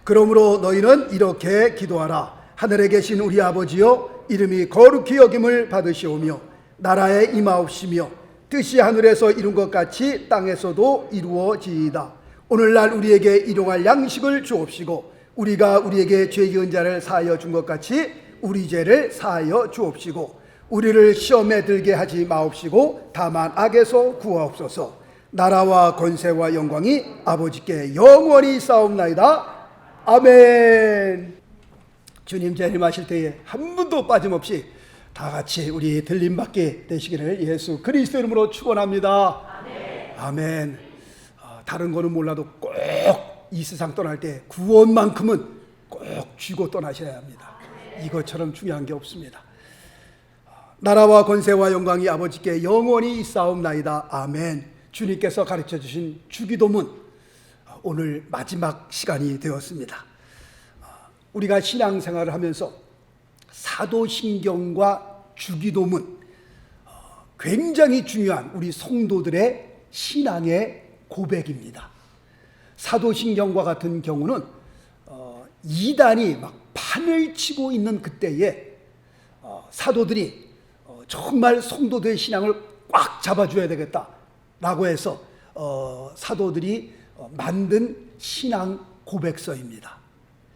그러므로 너희는 이렇게 기도하라. 하늘에 계신 우리 아버지여, 이름이 거룩히 여김을 받으시오며 나라에 임하옵시며 뜻이 하늘에서 이룬 것 같이 땅에서도 이루어지이다. 오늘날 우리에게 일용할 양식을 주옵시고 우리가 우리에게 죄 지은 자를 사하여 준 것 같이 우리 죄를 사하여 주옵시고 우리를 시험에 들게 하지 마옵시고 다만 악에서 구하옵소서. 나라와 권세와 영광이 아버지께 영원히 싸움나이다. 아멘. 주님 재림하실 때에 한 분도 빠짐없이 다 같이 우리 들림받게 되시기를 예수 그리스도 이름으로 축원합니다. 아멘. 아멘. 다른 거는 몰라도 꼭 이 세상 떠날 때 구원만큼은 꼭 쥐고 떠나셔야 합니다. 이것처럼 중요한 게 없습니다. 나라와 권세와 영광이 아버지께 영원히 있사옵나이다. 아멘. 주님께서 가르쳐 주신 주기도문, 오늘 마지막 시간이 되었습니다. 우리가 신앙생활을 하면서 사도신경과 주기도문, 굉장히 중요한 우리 성도들의 신앙의 고백입니다. 사도신경과 같은 경우는 이단이 막 판을 치고 있는 그때에 사도들이 정말 성도들의 신앙을 꽉 잡아줘야 되겠다라고 해서 사도들이 만든 신앙 고백서입니다.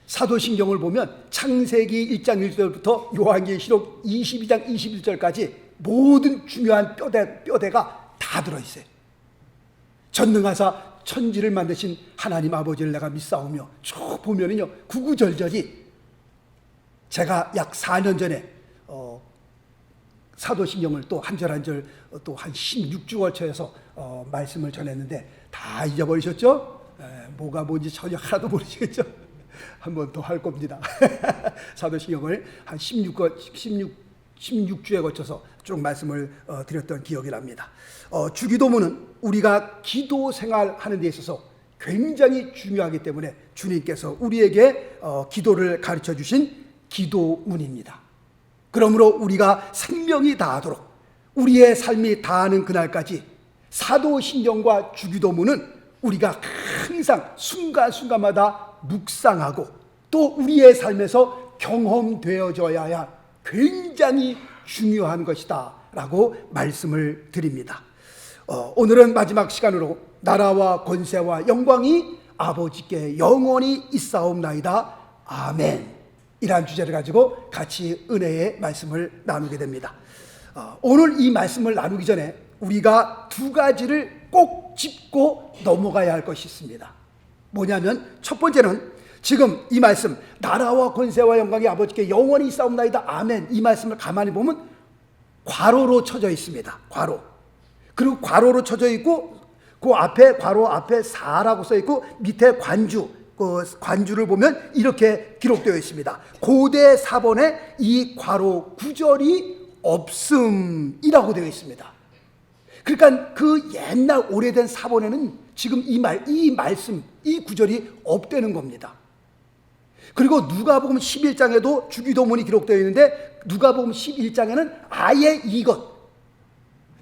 사도신경을 보면 창세기 1장 1절부터 요한계시록 22장 21절까지 모든 중요한 뼈대가 다 들어있어요. 전능하사 천지를 만드신 하나님 아버지를 내가 믿사오며 쭉 보면은요, 구구절절이 제가 약 4년 전에 사도신경을 또 한 절 한 절 또 한 16주어쳐서 말씀을 전했는데 다 잊어버리셨죠? 뭐가 뭔지 전혀 하나도 모르시겠죠? 한 번 더 할 겁니다. 사도신경을 한 16주에 거쳐서 쭉 말씀을 드렸던 기억이 납니다. 주기도문은 우리가 기도 생활하는 데 있어서 굉장히 중요하기 때문에 주님께서 우리에게 기도를 가르쳐 주신 기도문입니다. 그러므로 우리가 생명이 다하도록 우리의 삶이 다하는 그날까지 사도신경과 주기도문은 우리가 항상 순간순간마다 묵상하고 또 우리의 삶에서 경험되어져야 할 굉장히 중요한 것이다 라고 말씀을 드립니다. 오늘은 마지막 시간으로 나라와 권세와 영광이 아버지께 영원히 있사옵나이다. 아멘. 이러한 주제를 가지고 같이 은혜의 말씀을 나누게 됩니다. 오늘 이 말씀을 나누기 전에 우리가 두 가지를 꼭 짚고 넘어가야 할 것이 있습니다. 뭐냐면 첫 번째는 지금 이 말씀 나라와 권세와 영광이 아버지께 영원히 있사옵나이다. 아멘. 이 말씀을 가만히 보면 괄호로 쳐져 있습니다. 괄호. 그리고 괄호로 쳐져 있고 그 앞에 괄호 앞에 4라고 써 있고 밑에 관주, 그 관주를 보면 이렇게 기록되어 있습니다. 고대 사본에 이 괄호 구절이 없음이라고 되어 있습니다. 그러니까 그 옛날 오래된 사본에는 지금 이 말씀, 이 구절이 없다는 겁니다. 그리고 누가복음 11장에도 주기도문이 기록되어 있는데 누가복음 11장에는 아예 이것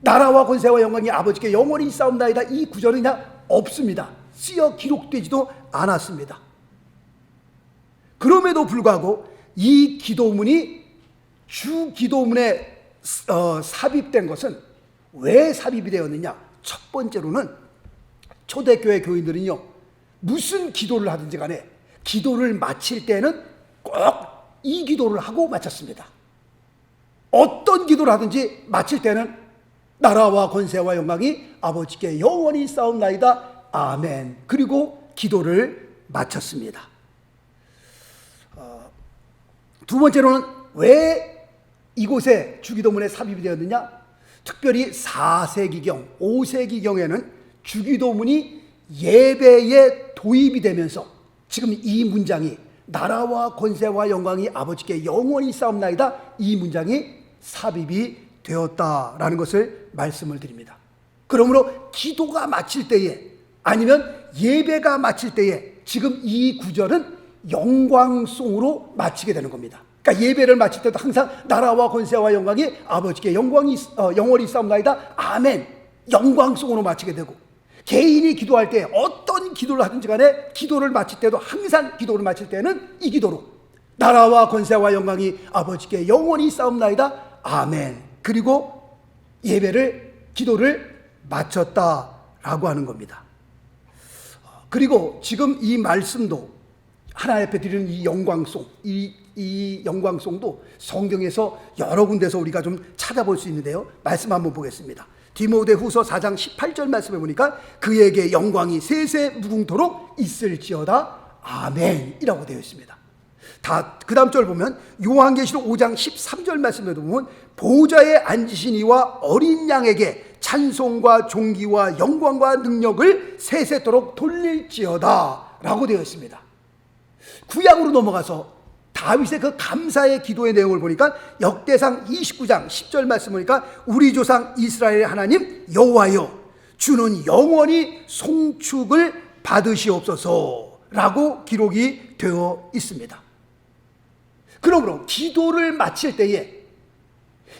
나라와 권세와 영광이 아버지께 영원히 있사옵나이다 이 구절이 그냥 없습니다. 쓰여 기록되지도 않았습니다. 그럼에도 불구하고 이 기도문이 주기도문에 삽입된 것은 왜 삽입이 되었느냐? 첫 번째로는 초대교회 교인들은요, 무슨 기도를 하든지 간에 기도를 마칠 때는 꼭 이 기도를 하고 마쳤습니다. 어떤 기도를 하든지 마칠 때는 나라와 권세와 영광이 아버지께 영원히 있사옵나이다. 아멘. 그리고 기도를 마쳤습니다. 두 번째로는 왜 이곳에 주기도문에 삽입이 되었느냐? 특별히 4세기경, 5세기경에는 주기도문이 예배에 도입이 되면서 지금 이 문장이 나라와 권세와 영광이 아버지께 영원히 있사옵나이다 이 문장이 삽입이 되었다라는 것을 말씀을 드립니다. 그러므로 기도가 마칠 때에 아니면 예배가 마칠 때에 지금 이 구절은 영광송으로 마치게 되는 겁니다. 그러니까 예배를 마칠 때도 항상 나라와 권세와 영광이 아버지께 영원히 있사옵나이다 아멘 영광송으로 마치게 되고, 개인이 기도할 때 어떤 기도를 하든지 간에 기도를 마칠 때도 항상 기도를 마칠 때는 이 기도로 나라와 권세와 영광이 아버지께 영원히 싸움나이다. 아멘. 그리고 기도를 마쳤다라고 하는 겁니다. 그리고 지금 이 말씀도 하나님 앞에 드리는 이 영광송, 이 영광송도 성경에서 여러 군데서 우리가 좀 찾아볼 수 있는데요. 말씀 한번 보겠습니다. 디모데후서 4장 18절 말씀에 보니까 그에게 영광이 세세 무궁토록 있을지어다. 아멘이라고 되어 있습니다. 그 다음 절 보면 요한계시록 5장 13절 말씀에도 보면 보좌에 앉으신 이와 어린 양에게 찬송과 존귀와 영광과 능력을 세세토록 돌릴지어다 라고 되어 있습니다. 구약으로 넘어가서 다윗의 그 감사의 기도의 내용을 보니까 역대상 29장 10절 말씀 보니까 우리 조상 이스라엘의 하나님 여호와여 주는 영원히 송축을 받으시옵소서 라고 기록이 되어 있습니다. 그러므로 기도를 마칠 때에,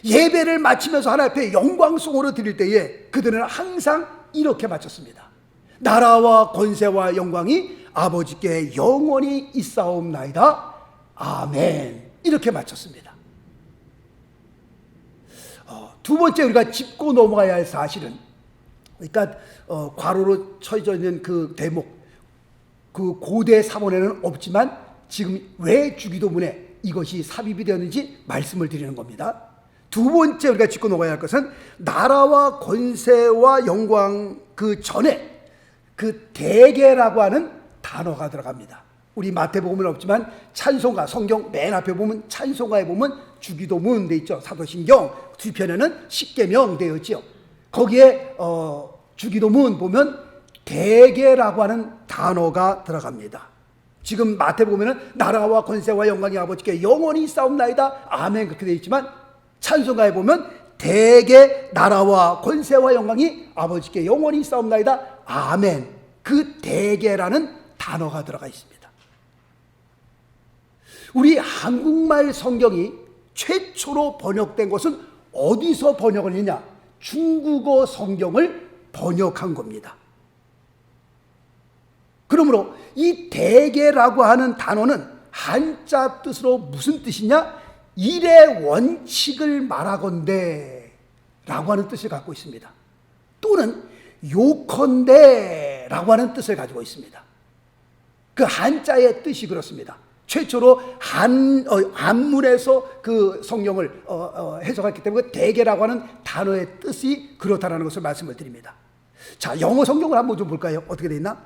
예배를 마치면서 하나님 앞에 영광송으로 드릴 때에 그들은 항상 이렇게 마쳤습니다. 나라와 권세와 영광이 아버지께 영원히 있사옵나이다. 아멘. 이렇게 마쳤습니다. 두 번째 우리가 짚고 넘어가야 할 사실은, 그러니까 괄호로 쳐져 있는 그 대목, 그 고대 사본에는 없지만 지금 왜 주기도문에 이것이 삽입이 되었는지 말씀을 드리는 겁니다. 두 번째 우리가 짚고 넘어가야 할 것은 나라와 권세와 영광 그 전에 그 대계라고 하는 단어가 들어갑니다. 우리 마태복음은 없지만 찬송가, 성경 맨 앞에 보면 찬송가에 보면 주기도문 돼 있죠. 사도신경 뒤편에는 십계명 되어 있죠. 거기에 주기도문 보면 대계라고 하는 단어가 들어갑니다. 지금 마태복음에는 나라와 권세와 영광이 아버지께 영원히 싸움나이다. 아멘. 그렇게 되어 있지만 찬송가에 보면 대계 나라와 권세와 영광이 아버지께 영원히 싸움나이다. 아멘. 그 대계라는 단어가 들어가 있습니다. 우리 한국말 성경이 최초로 번역된 것은 어디서 번역을 했냐? 중국어 성경을 번역한 겁니다. 그러므로 이 대계라고 하는 단어는 한자 뜻으로 무슨 뜻이냐? 일의 원칙을 말하건대 라고 하는 뜻을 갖고 있습니다. 또는 요컨대 라고 하는 뜻을 가지고 있습니다. 그 한자의 뜻이 그렇습니다. 최초로 한문에서 그 성경을 해석했기 때문에 대계라고 하는 단어의 뜻이 그렇다는 것을 말씀을 드립니다. 자, 영어 성경을 한번 좀 볼까요? 어떻게 되어 있나?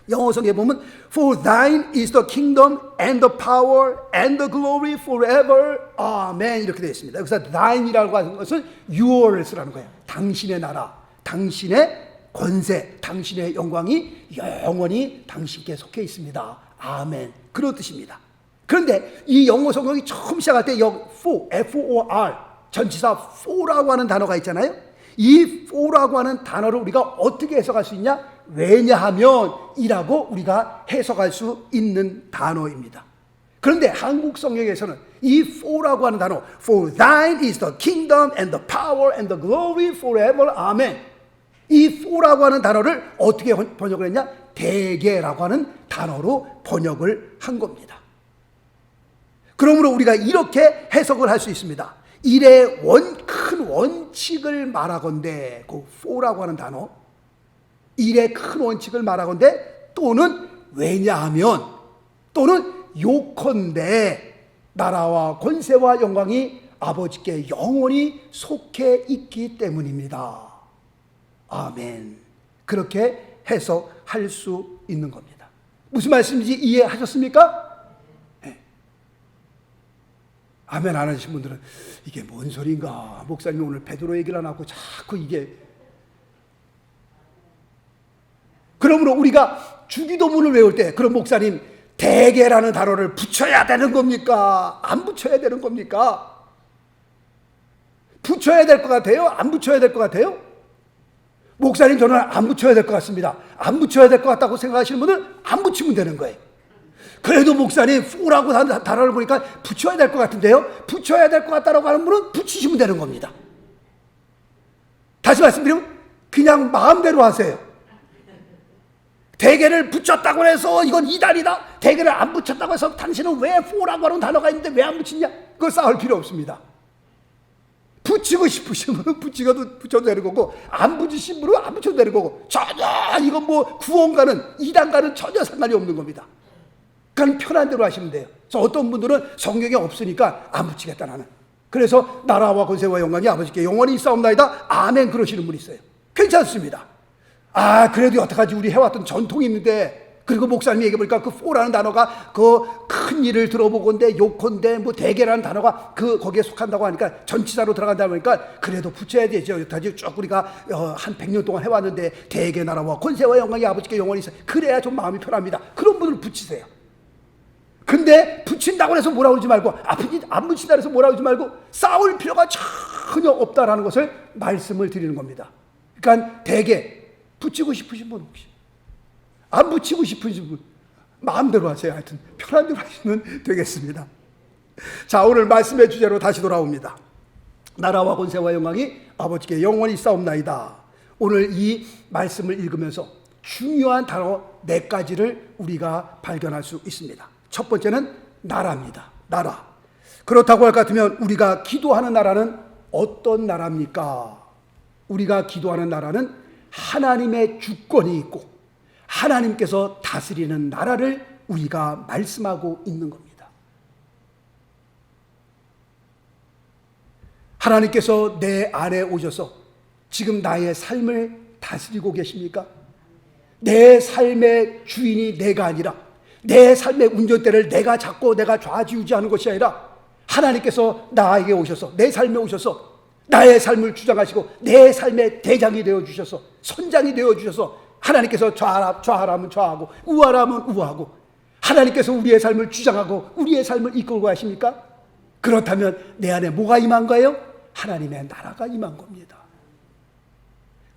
영어 성경에 보면 For thine is the kingdom and the power and the glory forever. 아멘. 이렇게 되어 있습니다. 여기서 thine이라고 하는 것은 yours라는 거예요. 당신의 나라, 당신의 권세, 당신의 영광이 영원히 당신께 속해 있습니다. 아멘. 그런 뜻입니다. 그런데 이 영어 성경이 처음 시작할 때 for, F-O-R, 전치사 for라고 하는 단어가 있잖아요. 이 for라고 하는 단어를 우리가 어떻게 해석할 수 있냐? 왜냐하면 이라고 우리가 해석할 수 있는 단어입니다. 그런데 한국 성경에서는 이 for라고 하는 단어, For thine is the kingdom and the power and the glory forever. 아멘. 이 for라고 하는 단어를 어떻게 번역을 했냐? 대계라고 하는 단어로 번역을 한 겁니다. 그러므로 우리가 이렇게 해석을 할 수 있습니다. 일의 큰 원칙을 말하건대, 그 for라고 하는 단어, 일의 큰 원칙을 말하건대, 또는 왜냐하면, 또는 요컨대 나라와 권세와 영광이 아버지께 영원히 속해 있기 때문입니다. 아멘. 그렇게 해석할 수 있는 겁니다. 무슨 말씀인지 이해하셨습니까? 네. 아멘 안 하신 분들은 이게 뭔 소리인가? 목사님이 오늘 베드로 얘기를 안 하고 자꾸 이게. 그러므로 우리가 주기도문을 외울 때 그럼 목사님 대계라는 단어를 붙여야 되는 겁니까? 안 붙여야 되는 겁니까? 붙여야 될 것 같아요? 안 붙여야 될 것 같아요? 목사님 저는 안 붙여야 될 것 같습니다. 안 붙여야 될 것 같다고 생각하시는 분은 안 붙이면 되는 거예요. 그래도 목사님 for라고 하는 단어를 보니까 붙여야 될 것 같은데요? 붙여야 될 것 같다라고 하는 분은 붙이시면 되는 겁니다. 다시 말씀드리면 그냥 마음대로 하세요. 대개를 붙였다고 해서 이건 이단이다. 대개를 안 붙였다고 해서 당신은 왜 포라고 하는 단어가 있는데 왜 안 붙이냐? 그거 싸울 필요 없습니다. 붙이고 싶으시면 붙여도 되는 거고, 안 붙이신 분은 안 붙여도 되는 거고, 전혀 이건 뭐 구원과는 이단과는 전혀 상관이 없는 겁니다. 그냥 편한 대로 하시면 돼요. 그래서 어떤 분들은 성경에 없으니까 안 붙이겠다 나는. 그래서 나라와 권세와 영광이 아버지께 영원히 있사옵나이다. 아멘 그러시는 분이 있어요. 괜찮습니다. 아 그래도 어떡하지, 우리 해왔던 전통이 있는데. 그리고 목사님이 얘기해 보니까 그 포라는 단어가 그 큰 일을 들어보건대 요컨대 뭐 대개라는 단어가 그 거기에 속한다고 하니까 전치사로 들어간다고 하니까 그래도 붙여야 되죠. 여기까지 쭉 우리가 한 100년 동안 해왔는데 대개 나라와 권세와 영광이 아버지께 영원히 있어. 그래야 좀 마음이 편합니다. 그런 분을 붙이세요. 근데 붙인다고 해서 뭐라 그러지 말고, 안 붙인다고 해서 뭐라 그러지 말고 싸울 필요가 전혀 없다라는 것을 말씀을 드리는 겁니다. 그러니까 대개 붙이고 싶으신 분 혹시 안 붙이고 싶으신 분 마음대로 하세요. 하여튼 편한 대로 하시면 되겠습니다. 자, 오늘 말씀의 주제로 다시 돌아옵니다. 나라와 권세와 영광이 아버지께 영원히 있사옵나이다. 오늘 이 말씀을 읽으면서 중요한 단어 4가지를 우리가 발견할 수 있습니다. 첫 번째는 나라입니다. 나라. 그렇다고 할 것 같으면 우리가 기도하는 나라는 어떤 나라입니까? 우리가 기도하는 나라는 하나님의 주권이 있고 하나님께서 다스리는 나라를 우리가 말씀하고 있는 겁니다. 하나님께서 내 안에 오셔서 지금 나의 삶을 다스리고 계십니까? 내 삶의 주인이 내가 아니라, 내 삶의 운전대를 내가 잡고 내가 좌지우지하는 것이 아니라 하나님께서 나에게 오셔서, 내 삶에 오셔서 나의 삶을 주장하시고 내 삶의 대장이 되어주셔서, 선장이 되어주셔서 하나님께서 좌하라면 좌하고 우하라면 우하고 하나님께서 우리의 삶을 주장하고 우리의 삶을 이끌고 가십니까? 그렇다면 내 안에 뭐가 임한 거예요? 하나님의 나라가 임한 겁니다.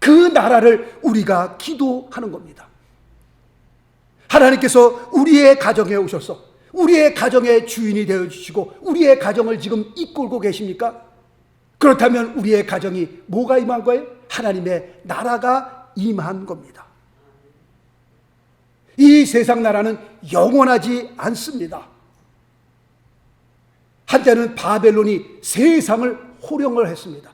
그 나라를 우리가 기도하는 겁니다. 하나님께서 우리의 가정에 오셔서 우리의 가정의 주인이 되어주시고 우리의 가정을 지금 이끌고 계십니까? 그렇다면 우리의 가정이 뭐가 임한 거예요? 하나님의 나라가 임한 겁니다. 이 세상 나라는 영원하지 않습니다. 한때는 바벨론이 세상을 호령을 했습니다.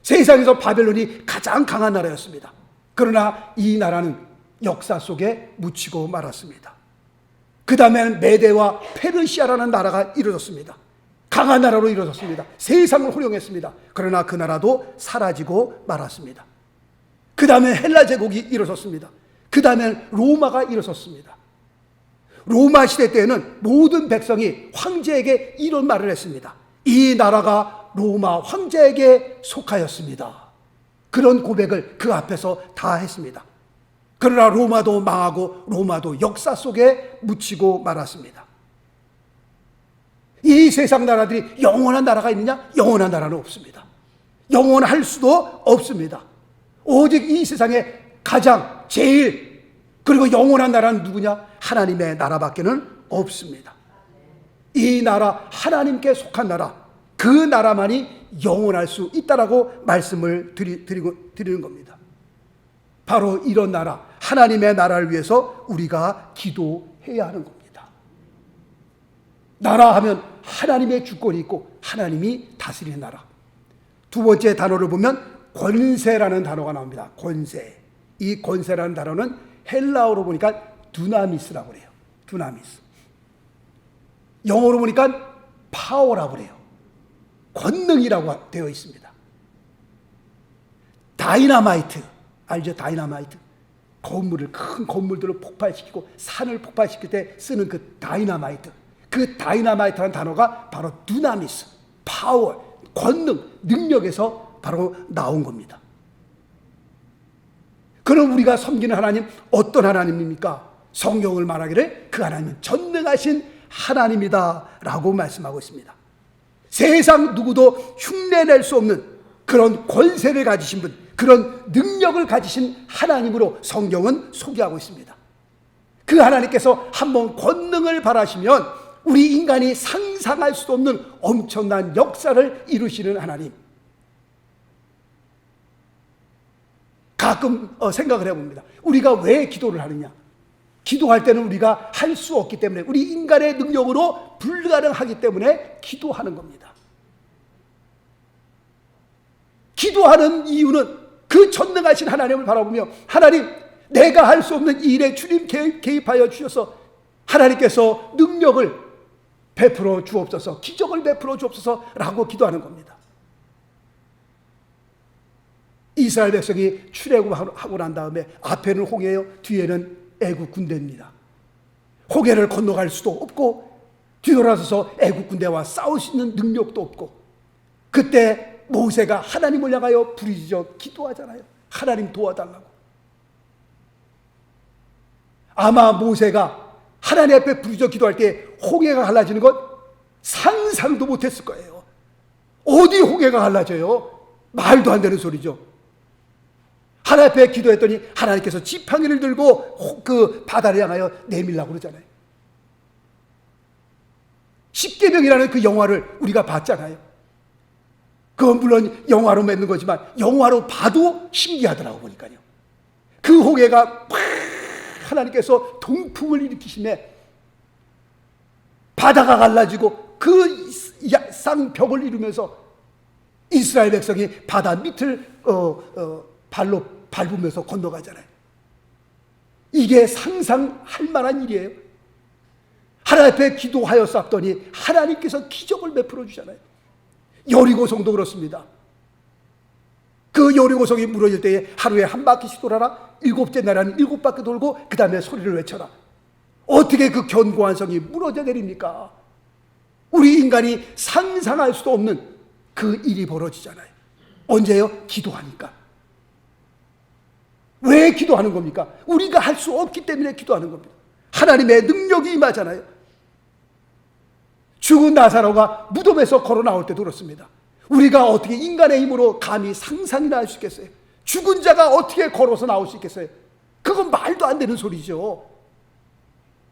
세상에서 바벨론이 가장 강한 나라였습니다. 그러나 이 나라는 역사 속에 묻히고 말았습니다. 그 다음에는 메대와 페르시아라는 나라가 이루어졌습니다. 강한 나라로 이루어졌습니다. 세상을 호령했습니다. 그러나 그 나라도 사라지고 말았습니다. 그 다음에 헬라 제국이 이루어졌습니다. 그 다음에 로마가 일어섰습니다. 로마 시대 때에는 모든 백성이 황제에게 이런 말을 했습니다. 이 나라가 로마 황제에게 속하였습니다. 그런 고백을 그 앞에서 다 했습니다. 그러나 로마도 망하고 로마도 역사 속에 묻히고 말았습니다. 이 세상 나라들이 영원한 나라가 있느냐? 영원한 나라는 없습니다. 영원할 수도 없습니다. 오직 이 세상에 가장 제일 그리고 영원한 나라는 누구냐? 하나님의 나라밖에는 없습니다. 이 나라, 하나님께 속한 나라, 그 나라만이 영원할 수 있다라고 말씀을 드리는 겁니다. 바로 이런 나라, 하나님의 나라를 위해서 우리가 기도해야 하는 겁니다. 나라 하면 하나님의 주권이 있고 하나님이 다스리는 나라. 두 번째 단어를 보면 권세라는 단어가 나옵니다. 권세. 이 권세라는 단어는 헬라어로 보니까 두나미스라고 그래요. 두나미스. 영어로 보니까 파워라고 그래요. 권능이라고 되어 있습니다. 다이나마이트. 알죠? 다이나마이트. 큰 건물들을 폭발시키고 산을 폭발시킬 때 쓰는 그 다이나마이트. 그 다이나마이트라는 단어가 바로 두나미스, 파워, 권능, 능력에서 바로 나온 겁니다. 그럼 우리가 섬기는 하나님 어떤 하나님입니까? 성경을 말하기를 그 하나님은 전능하신 하나님이다 라고 말씀하고 있습니다. 세상 누구도 흉내낼 수 없는 그런 권세를 가지신 분, 그런 능력을 가지신 하나님으로 성경은 소개하고 있습니다. 그 하나님께서 한번 권능을 발하시면 우리 인간이 상상할 수도 없는 엄청난 역사를 이루시는 하나님. 가끔 생각을 해봅니다. 우리가 왜 기도를 하느냐? 기도할 때는 우리가 할 수 없기 때문에, 우리 인간의 능력으로 불가능하기 때문에 기도하는 겁니다. 기도하는 이유는 그 전능하신 하나님을 바라보며, 하나님, 내가 할 수 없는 일에 주님 개입하여 주셔서 하나님께서 능력을 베풀어 주옵소서, 기적을 베풀어 주옵소서 라고 기도하는 겁니다. 이스라엘 백성이 출애굽하고 난 다음에 앞에는 홍해요, 뒤에는 애국 군대입니다. 홍해를 건너갈 수도 없고 뒤돌아서서 애국 군대와 싸울 수 있는 능력도 없고, 그때 모세가 하나님을 향하여 부르짖어 기도하잖아요. 하나님 도와달라고. 아마 모세가 하나님 앞에 부르짖어 기도할 때 홍해가 갈라지는 것 상상도 못했을 거예요. 어디 홍해가 갈라져요? 말도 안 되는 소리죠. 하나님 앞에 기도했더니 하나님께서 지팡이를 들고 그 바다를 향하여 내밀라고 그러잖아요. 십계명이라는 그 영화를 우리가 봤잖아요. 그건 물론 영화로 맺는 거지만 영화로 봐도 신기하더라고 보니까요. 그 홍해가 팍 하나님께서 동풍을 일으키심에 바다가 갈라지고 그 쌍벽을 이루면서 이스라엘 백성이 바다 밑을 발로 밟으면서 건너가잖아요. 이게 상상할 만한 일이에요. 하나님 앞에 기도하여 쌌더니 하나님께서 기적을 베풀어 주잖아요. 여리고성도 그렇습니다. 그 여리고성이 무너질 때에 하루에 한 바퀴씩 돌아라, 일곱째 날에는 7바퀴 돌고 그 다음에 소리를 외쳐라. 어떻게 그 견고한 성이 무너져 내립니까? 우리 인간이 상상할 수도 없는 그 일이 벌어지잖아요. 언제요? 기도하니까. 왜 기도하는 겁니까? 우리가 할 수 없기 때문에 기도하는 겁니다. 하나님의 능력이 임하잖아요. 죽은 나사로가 무덤에서 걸어 나올 때도 그렇습니다. 우리가 어떻게 인간의 힘으로 감히 상상이나 할 수 있겠어요? 죽은 자가 어떻게 걸어서 나올 수 있겠어요? 그건 말도 안 되는 소리죠.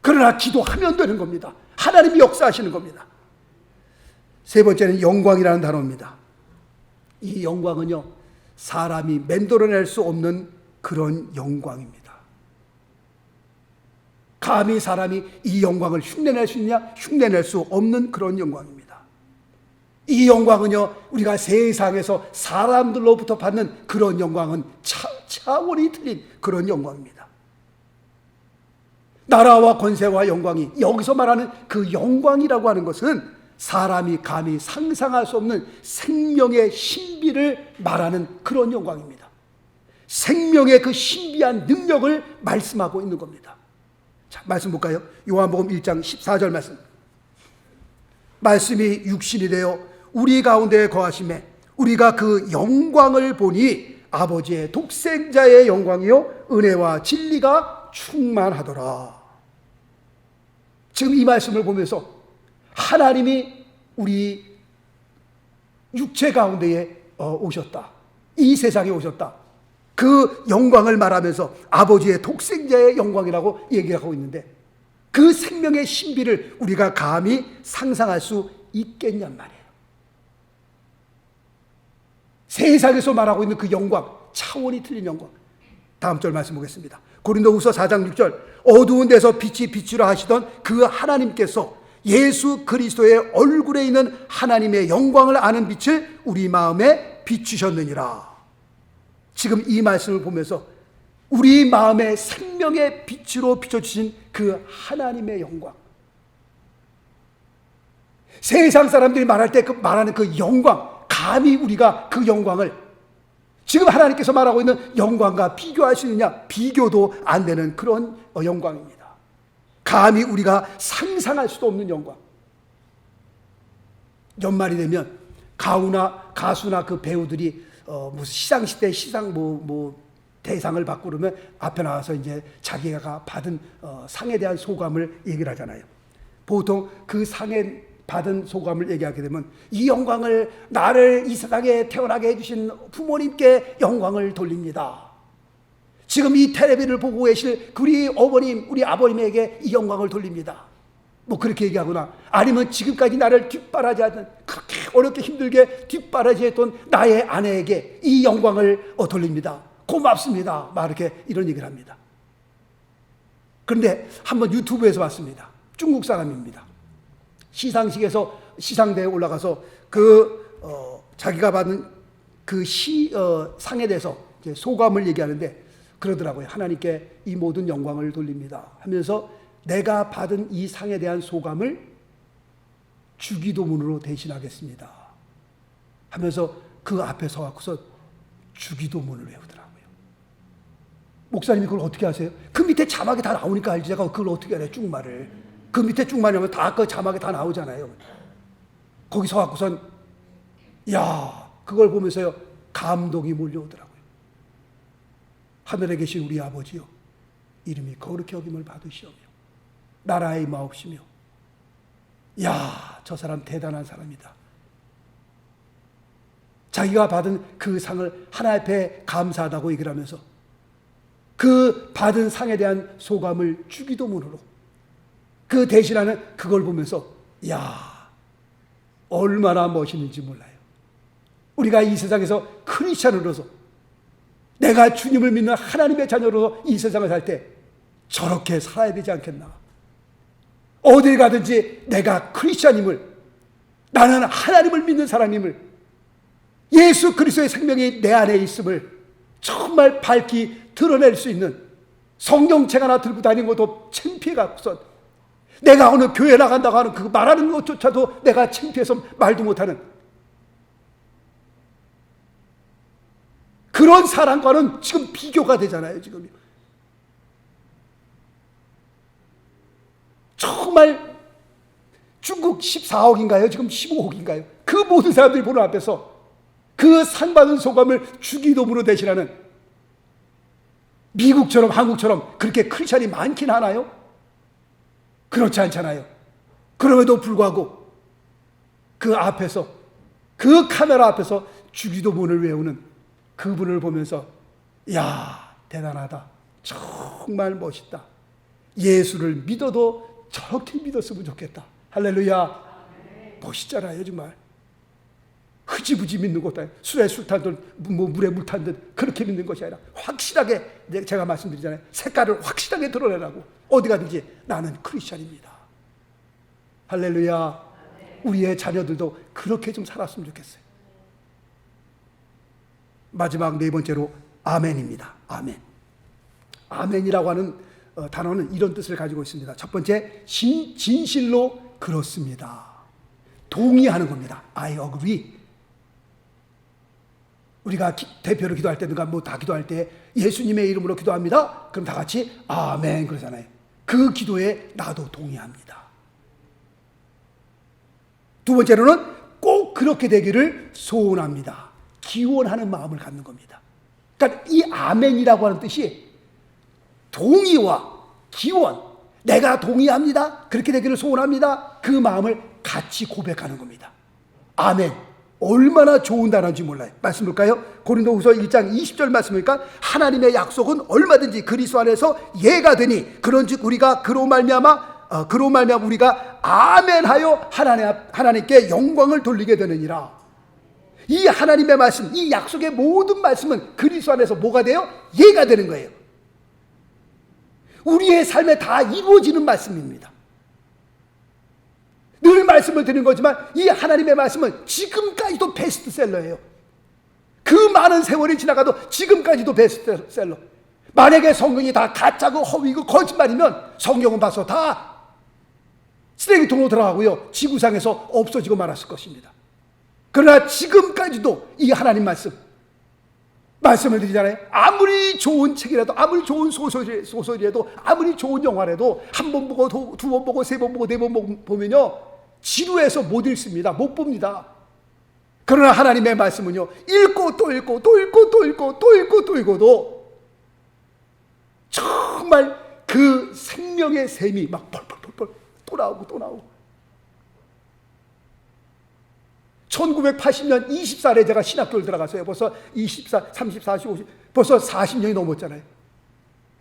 그러나 기도하면 되는 겁니다. 하나님이 역사하시는 겁니다. 세 번째는 영광이라는 단어입니다. 이 영광은요, 사람이 만들어낼 수 없는 그런 영광입니다. 감히 사람이 이 영광을 흉내낼 수 있냐? 흉내낼 수 없는 그런 영광입니다. 이 영광은요, 우리가 세상에서 사람들로부터 받는 그런 영광은 차원이 틀린 그런 영광입니다. 나라와 권세와 영광이, 여기서 말하는 그 영광이라고 하는 것은 사람이 감히 상상할 수 없는 생명의 신비를 말하는 그런 영광입니다. 생명의 그 신비한 능력을 말씀하고 있는 겁니다. 자, 말씀 볼까요? 요한복음 1장 14절 말씀. 말씀이 육신이 되어 우리 가운데 거하심에 우리가 그 영광을 보니 아버지의 독생자의 영광이요 은혜와 진리가 충만하더라. 지금 이 말씀을 보면서 하나님이 우리 육체 가운데에 오셨다. 이 세상에 오셨다. 그 영광을 말하면서 아버지의 독생자의 영광이라고 얘기하고 있는데, 그 생명의 신비를 우리가 감히 상상할 수 있겠냔 말이에요. 세상에서 말하고 있는 그 영광, 차원이 틀린 영광. 다음 절 말씀 보겠습니다. 고린도후서 4장 6절. 어두운 데서 빛이 비추라 하시던 그 하나님께서 예수 그리스도의 얼굴에 있는 하나님의 영광을 아는 빛을 우리 마음에 비추셨느니라. 지금 이 말씀을 보면서 우리 마음의 생명의 빛으로 비춰주신 그 하나님의 영광, 세상 사람들이 말할 때 말하는 그 영광, 감히 우리가 그 영광을 지금 하나님께서 말하고 있는 영광과 비교할 수 있느냐? 비교도 안 되는 그런 영광입니다. 감히 우리가 상상할 수도 없는 영광. 연말이 되면 가수나 그 배우들이 무슨 시상식 때 대상을 받고 그러면 앞에 나와서 이제 자기가 받은 상에 대한 소감을 얘기를 하잖아요. 보통 그 상에 받은 소감을 얘기하게 되면 이 영광을 나를 이 세상에 태어나게 해주신 부모님께 영광을 돌립니다. 지금 이 텔레비를 보고 계실 우리 어머님, 우리 아버님에게 이 영광을 돌립니다. 뭐 그렇게 얘기하거나, 아니면 지금까지 나를 뒷바라지하던, 그렇게 어렵게 힘들게 뒷바라지했던 나의 아내에게 이 영광을 돌립니다. 고맙습니다. 막 이렇게 이런 얘기를 합니다. 그런데 한번 유튜브에서 봤습니다. 중국 사람입니다. 시상식에서 시상대에 올라가서 자기가 받은 상에 대해서 이제 소감을 얘기하는데 그러더라고요. 하나님께 이 모든 영광을 돌립니다 하면서 내가 받은 이 상에 대한 소감을 주기도문으로 대신하겠습니다 하면서 그 앞에 서갖고서 주기도문을 외우더라고요. 목사님이 그걸 어떻게 하세요? 그 밑에 자막이 다 나오니까 알지. 제가 그걸 어떻게 알아요? 쭉말을. 그 밑에 쭉말이 하면 다 그 자막이 다 나오잖아요. 거기 서갖고선 그걸 보면서요 감동이 몰려오더라고요. 하늘에 계신 우리 아버지요, 이름이 거룩히 여김을 받으시오며 나라의 임하옵시며. 저 사람 대단한 사람이다. 자기가 받은 그 상을 하나님 앞에 감사하다고 얘기를 하면서 그 받은 상에 대한 소감을 주기도문으로 그 대신하는 그걸 보면서 얼마나 멋있는지 몰라요. 우리가 이 세상에서 크리스찬으로서 내가 주님을 믿는 하나님의 자녀로서 이 세상을 살 때 저렇게 살아야 되지 않겠나. 어딜 가든지 내가 크리스찬임을, 나는 하나님을 믿는 사람임을, 예수 그리스도의 생명이 내 안에 있음을 정말 밝히 드러낼 수 있는, 성경책 하나 들고 다니는 것도 창피해갖고서 내가 어느 교회 나간다고 하는 그 말하는 것조차도 내가 창피해서 말도 못하는 그런 사람과는 지금 비교가 되잖아요. 지금 정말 중국 14억인가요? 지금 15억인가요? 그 모든 사람들이 보는 앞에서 그 상 받은 소감을 주기도문으로 대신하는, 미국처럼 한국처럼 그렇게 크리스찬이 많긴 하나요? 그렇지 않잖아요. 그럼에도 불구하고 그 앞에서, 그 카메라 앞에서 주기도문을 외우는 그분을 보면서 대단하다, 정말 멋있다, 예수를 믿어도 저렇게 믿었으면 좋겠다. 할렐루야. 멋있잖아요. 정말 흐지부지 믿는 것도 아니고 술에 술 탄 듯 물에 물 탄 듯 그렇게 믿는 것이 아니라 확실하게, 제가 말씀드리잖아요, 색깔을 확실하게 드러내라고. 어디 가든지 나는 크리스찬입니다. 할렐루야. 우리의 자녀들도 그렇게 좀 살았으면 좋겠어요. 마지막 네 번째로 아멘입니다. 아멘. 아멘이라고 하는 단어는 이런 뜻을 가지고 있습니다. 첫 번째, 진실로 그렇습니다. 동의하는 겁니다. I agree. 우리가 대표로 기도할 때든가 다 기도할 때 예수님의 이름으로 기도합니다. 그럼 다 같이 아멘 그러잖아요. 그 기도에 나도 동의합니다. 두 번째로는 꼭 그렇게 되기를 소원합니다. 기원하는 마음을 갖는 겁니다. 그러니까 이 아멘이라고 하는 뜻이 동의와 기원, 내가 동의합니다, 그렇게 되기를 소원합니다, 그 마음을 같이 고백하는 겁니다. 아멘. 얼마나 좋은 단어인지 몰라요. 말씀 볼까요? 고린도후서 1장 20절 말씀이니까 하나님의 약속은 얼마든지 그리스도 안에서 예가 되니 그런즉 우리가 그로 말미암아 우리가 아멘하여 하나님께 영광을 돌리게 되느니라. 이 하나님의 말씀, 이 약속의 모든 말씀은 그리스도 안에서 뭐가 돼요? 예가 되는 거예요. 우리의 삶에 다 이루어지는 말씀입니다. 늘 말씀을 드리는 거지만 이 하나님의 말씀은 지금까지도 베스트셀러예요. 그 많은 세월이 지나가도 지금까지도 베스트셀러. 만약에 성경이 다 가짜고 허위고 거짓말이면 성경은 봐서 다 쓰레기통으로 들어가고요, 지구상에서 없어지고 말았을 것입니다. 그러나 지금까지도 이 하나님 말씀을 드리잖아요. 아무리 좋은 책이라도, 아무리 좋은 소설이라도, 아무리 좋은 영화라도 한 번 보고 두 번 보고 세 번 보고 네 번 보면요, 지루해서 못 읽습니다. 못 봅니다. 그러나 하나님의 말씀은요, 읽고 또 읽고 또 읽고 또 읽고 또 읽고 또 읽어도 정말 그 생명의 샘이 막 펄펄펄펄 또 나오고 또 나오고. 1980년 24살에 제가 신학교를 들어갔어요. 벌써 24, 30, 40, 50 벌써 40년이 넘었잖아요.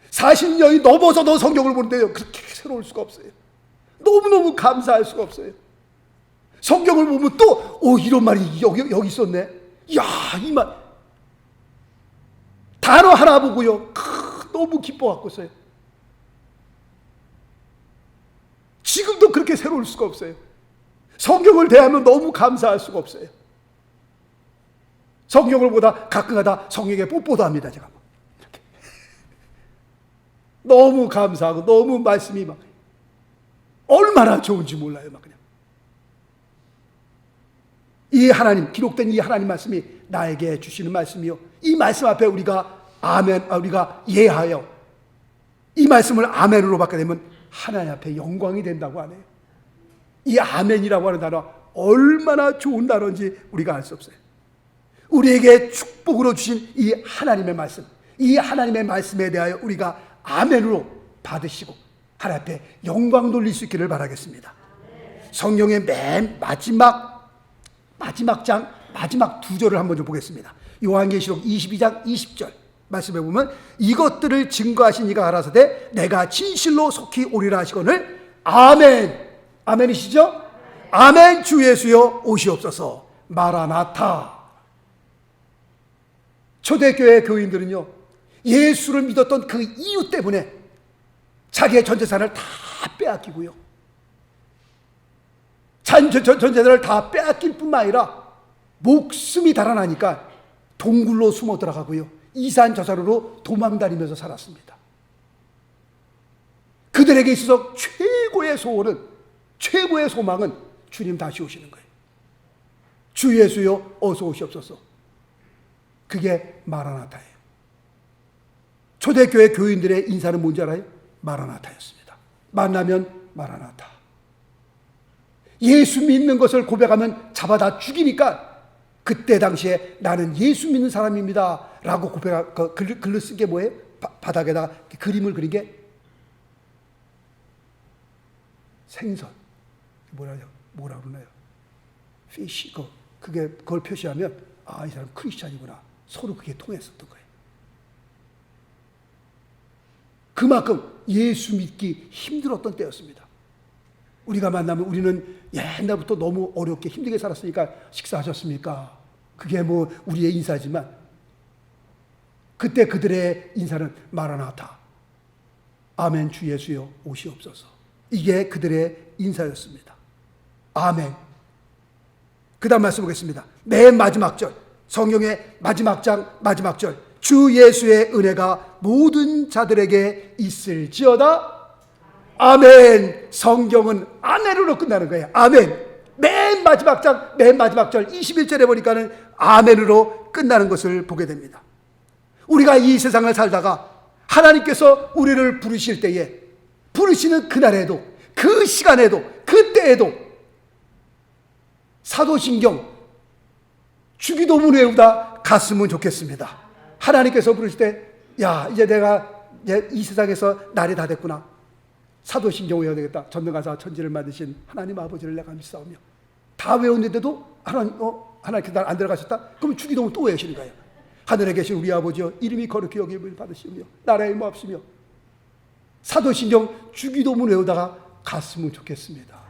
40년이 넘어서도 성경을 보는데요, 그렇게 새로울 수가 없어요. 너무너무 감사할 수가 없어요. 성경을 보면 또 이런 말이 여기 있었네. 야, 이 말 단어 하나 보고요, 너무 기뻐갖고서요. 지금도 그렇게 새로울 수가 없어요. 성경을 대하면 너무 감사할 수가 없어요. 성경을 보다 가끔가다 성경에 뽀뽀도 합니다, 제가. 이렇게. 너무 감사하고 너무 말씀이 막 얼마나 좋은지 몰라요, 막 그냥. 이 하나님, 기록된 이 하나님 말씀이 나에게 주시는 말씀이요, 이 말씀 앞에 우리가 우리가 예하여 이 말씀을 아멘으로 받게 되면 하나님 앞에 영광이 된다고 하네요. 이 아멘이라고 하는 단어 얼마나 좋은 단어인지 우리가 알 수 없어요. 우리에게 축복으로 주신 이 하나님의 말씀, 이 하나님의 말씀에 대하여 우리가 아멘으로 받으시고 하나님 앞에 영광 돌릴 수 있기를 바라겠습니다. 성경의 맨 마지막 장 마지막 두 절을 한번 좀 보겠습니다. 요한계시록 22장 20절 말씀해 보면, 이것들을 증거하신 이가 가라사대 내가 진실로 속히 오리라 하시거늘 아멘. 아멘이시죠? 아멘. 주 예수여 오시옵소서. 마라나타. 초대교회 교인들은요, 예수를 믿었던 그 이유 때문에 자기의 전 재산을 다 빼앗기고요, 전 재산을 다 빼앗길 뿐만 아니라 목숨이 달아나니까 동굴로 숨어 들어가고요, 이산저산으로 도망다니면서 살았습니다. 그들에게 있어서 최고의 소원은, 최고의 소망은 주님 다시 오시는 거예요. 주 예수여 어서 오시옵소서. 그게 마라나타예요. 초대교회 교인들의 인사는 뭔지 알아요? 마라나타였습니다. 만나면 마라나타. 예수 믿는 것을 고백하면 잡아다 죽이니까 그때 당시에 나는 예수 믿는 사람입니다 라고 글을 쓴 게 뭐예요? 바닥에다가 그림을 그린 게 생선, 뭐라 그러나요? 피쉬. 그걸 표시하면 이 사람 크리스찬이구나. 서로 그게 통했었던 거예요. 그만큼 예수 믿기 힘들었던 때였습니다. 우리가 만나면 우리는 옛날부터 너무 어렵게 힘들게 살았으니까 식사하셨습니까? 그게 뭐 우리의 인사지만 그때 그들의 인사는 마라나타. 아멘 주 예수여 오시옵소서. 이게 그들의 인사였습니다. 아멘. 그 다음 말씀 보겠습니다. 맨 마지막 절, 성경의 마지막 장 마지막 절, 주 예수의 은혜가 모든 자들에게 있을지어다. 아멘. 성경은 아멘으로 끝나는 거예요. 아멘. 맨 마지막 장 맨 마지막 절 21절에 보니까는 아멘으로 끝나는 것을 보게 됩니다. 우리가 이 세상을 살다가 하나님께서 우리를 부르실 때에, 부르시는 그날에도, 그 시간에도, 그때에도 사도신경 주기도문 외우다 갔으면 좋겠습니다. 하나님께서 부르실 때, 야 이제 내가 이 세상에서 날이 다 됐구나, 사도신경 외워야 되겠다. 전능하사 천지를 만드신 하나님 아버지를 내가 믿사오며. 다 외웠는데도 하나님께서 날 안 들어가셨다? 그럼 주기도문 또 외우시는 거예요. 하늘에 계신 우리 아버지여 이름이 거룩히 여김을 받으시며 나라의 모합시며. 사도신경 주기도문 외우다가 갔으면 좋겠습니다.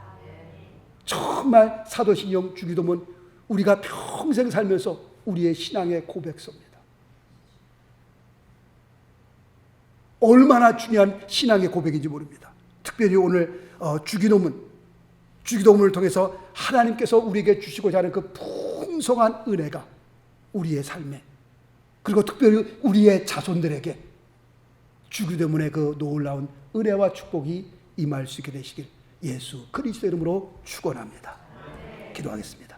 정말 사도신경 주기도문 우리가 평생 살면서 우리의 신앙의 고백서입니다. 얼마나 중요한 신앙의 고백인지 모릅니다. 특별히 오늘 주기도문을 통해서 하나님께서 우리에게 주시고자 하는 그 풍성한 은혜가 우리의 삶에, 그리고 특별히 우리의 자손들에게 주기도문의 그 놀라운 은혜와 축복이 임할 수 있게 되시길 예수 그리스도 이름으로 축원합니다. 기도하겠습니다.